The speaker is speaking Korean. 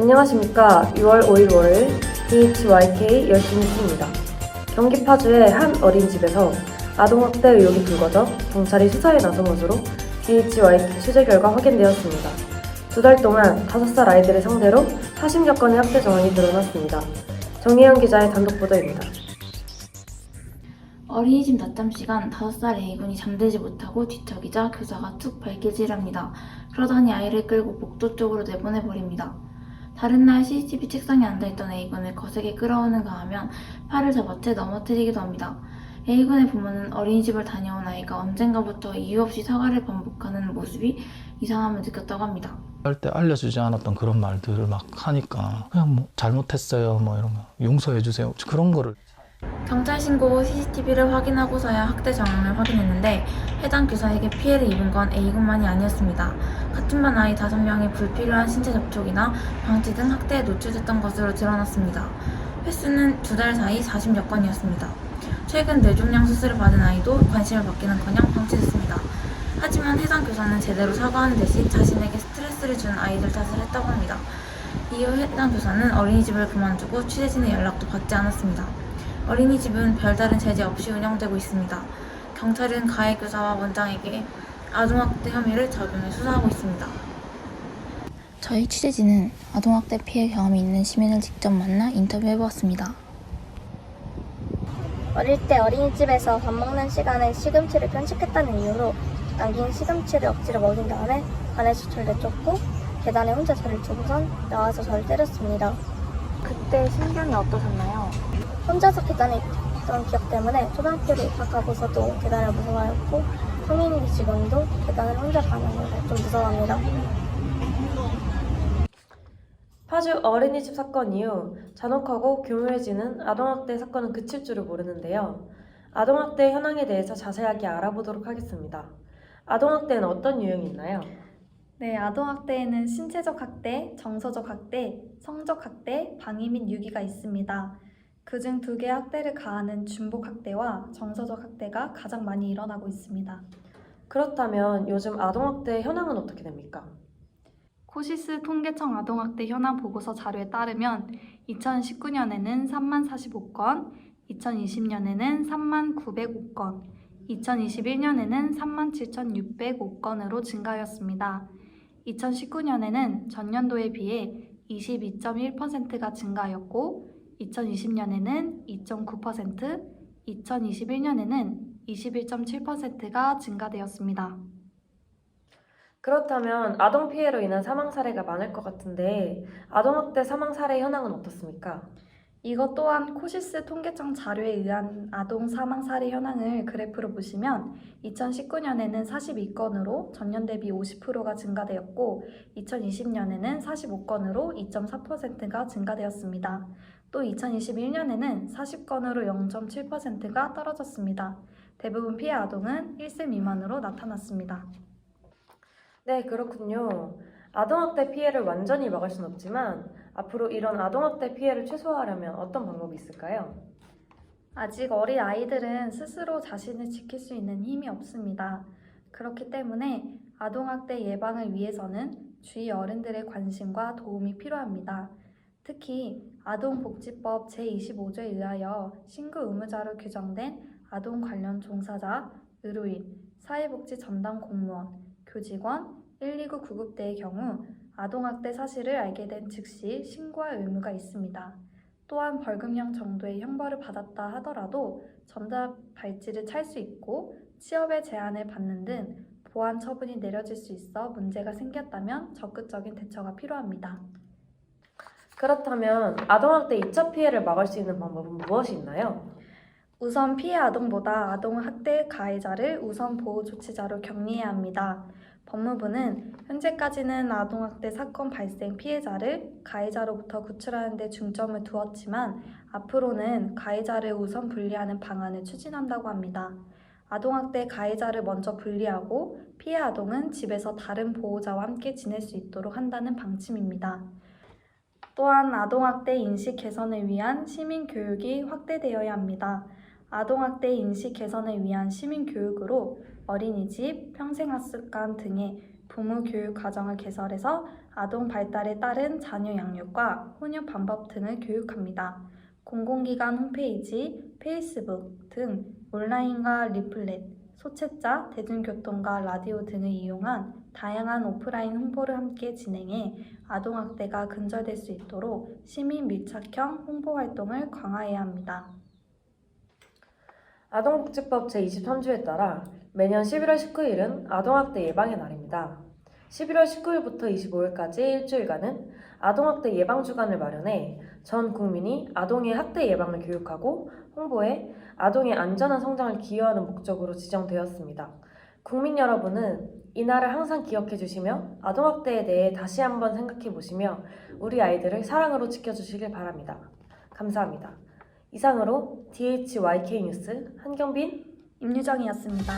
안녕하십니까. 6월 5일 월요일 DHYK 열심히 뉴스입니다. 경기 파주의 한 어린이집에서 아동학대 의혹이 불거져 경찰이 수사에 나선 것으로 DHYK 취재 결과 확인되었습니다. 2달 동안 5살 아이들을 상대로 40여 건의 학대 정황이 드러났습니다. 정혜영 기자의 단독 보도입니다. 어린이집 낮잠 시간 5살 A군이 잠들지 못하고 뒤척이자 교사가 툭 발길질합니다. 그러더니 아이를 끌고 복도 쪽으로 내보내버립니다. 다른 날 CCTV 책상에 앉아있던 A군을 거세게 끌어오는가 하면 팔을 잡아채 넘어뜨리기도 합니다. A군의 부모는 어린이집을 다녀온 아이가 언젠가부터 이유 없이 사과를 반복하는 모습이 이상함을 느꼈다고 합니다. 할 때 알려주지 않았던 그런 말들을 막 하니까 그냥 뭐 잘못했어요 뭐 이런 거 용서해주세요 그런 거를. 경찰 신고 후 CCTV를 확인하고서야 학대 정황을 확인했는데 해당 교사에게 피해를 입은 건 A군만이 아니었습니다. 같은 반 아이 5명이 불필요한 신체 접촉이나 방치 등 학대에 노출됐던 것으로 드러났습니다. 횟수는 2달 사이 40여 건이었습니다. 최근 뇌종양 수술을 받은 아이도 관심을 받기는커녕 방치됐습니다. 하지만 해당 교사는 제대로 사과하는 대신 자신에게 스트레스를 준 아이들 탓을 했다고 합니다. 이후 해당 교사는 어린이집을 그만두고 취재진의 연락도 받지 않았습니다. 어린이집은 별다른 제재 없이 운영되고 있습니다. 경찰은 가해 교사와 원장에게 아동학대 혐의를 적용해 수사하고 있습니다. 저희 취재진은 아동학대 피해 경험이 있는 시민을 직접 만나 인터뷰해보았습니다. 어릴 때 어린이집에서 밥 먹는 시간에 시금치를 편식했다는 이유로 남긴 시금치를 억지로 먹인 다음에 반에서 저를 내쫓고 계단에 혼자 저를 두고선 나와서 저를 때렸습니다. 그때 심경이 어떠셨나요? 혼자서 계단에 있던 기억 때문에 초등학교를 입학하고서도 계단을 무서워했고 성인이 지금도 계단을 혼자 가는 걸 좀 무서워합니다. 파주 어린이집 사건 이후 잔혹하고 교묘해지는 아동학대 사건은 그칠 줄을 모르는데요. 아동학대 현황에 대해서 자세하게 알아보도록 하겠습니다. 아동학대는 어떤 유형이 있나요? 네, 아동학대에는 신체적 학대, 정서적 학대, 성적 학대, 방위 및 유기가 있습니다. 그중 2개의 학대를 가하는 중복학대와 정서적 학대가 가장 많이 일어나고 있습니다. 그렇다면 요즘 아동학대 현황은 어떻게 됩니까? 코시스 통계청 아동학대 현황 보고서 자료에 따르면 2019년에는 3만 45건, 2020년에는 3만 905건, 2021년에는 3만 7,605건으로 증가하였습니다. 2019년에는 전년도에 비해 22.1%가 증가하였고 2020년에는 2.9%, 2021년에는 21.7%가 증가되었습니다. 그렇다면 아동 피해로 인한 사망 사례가 많을 것 같은데 아동학대 사망 사례 현황은 어떻습니까? 이것 또한 코시스 통계청 자료에 의한 아동 사망 사례 현황을 그래프로 보시면 2019년에는 42건으로 전년 대비 50%가 증가되었고 2020년에는 45건으로 2.4%가 증가되었습니다. 또 2021년에는 40건으로 0.7%가 떨어졌습니다. 대부분 피해 아동은 1세 미만으로 나타났습니다. 네, 그렇군요. 아동학대 피해를 완전히 막을 순 없지만 앞으로 이런 아동학대 피해를 최소화하려면 어떤 방법이 있을까요? 아직 어린 아이들은 스스로 자신을 지킬 수 있는 힘이 없습니다. 그렇기 때문에 아동학대 예방을 위해서는 주위 어른들의 관심과 도움이 필요합니다. 특히 아동복지법 제25조에 의하여 신고 의무자로 규정된 아동 관련 종사자, 의료인, 사회복지 전담 공무원, 교직원, 119 구급대의 경우 아동학대 사실을 알게 된 즉시 신고할 의무가 있습니다. 또한 벌금형 정도의 형벌을 받았다 하더라도 전자 발찌를 찰 수 있고 취업에 제한을 받는 등 보완 처분이 내려질 수 있어 문제가 생겼다면 적극적인 대처가 필요합니다. 그렇다면 아동학대 2차 피해를 막을 수 있는 방법은 무엇이 있나요? 우선 피해 아동보다 아동학대 가해자를 우선 보호 조치자로 격리해야 합니다. 법무부는 현재까지는 아동학대 사건 발생 피해자를 가해자로부터 구출하는 데 중점을 두었지만 앞으로는 가해자를 우선 분리하는 방안을 추진한다고 합니다. 아동학대 가해자를 먼저 분리하고 피해 아동은 집에서 다른 보호자와 함께 지낼 수 있도록 한다는 방침입니다. 또한 아동학대 인식 개선을 위한 시민교육이 확대되어야 합니다. 아동학대 인식 개선을 위한 시민교육으로 어린이집, 평생학습관 등의 부모 교육 과정을 개설해서 아동 발달에 따른 자녀 양육과 혼육 방법 등을 교육합니다. 공공기관 홈페이지, 페이스북 등 온라인과 리플렛, 소책자, 대중교통과 라디오 등을 이용한 다양한 오프라인 홍보를 함께 진행해 아동학대가 근절될 수 있도록 시민 밀착형 홍보 활동을 강화해야 합니다. 아동복지법 제23조에 따라 매년 11월 19일은 아동학대 예방의 날입니다. 11월 19일부터 25일까지 일주일간은 아동학대 예방주간을 마련해 전 국민이 아동의 학대 예방을 교육하고 홍보해 아동의 안전한 성장을 기여하는 목적으로 지정되었습니다. 국민 여러분은 이날을 항상 기억해 주시며 아동학대에 대해 다시 한번 생각해 보시며 우리 아이들을 사랑으로 지켜주시길 바랍니다. 감사합니다. 이상으로 DHYK 뉴스 한경빈, 임유정이었습니다.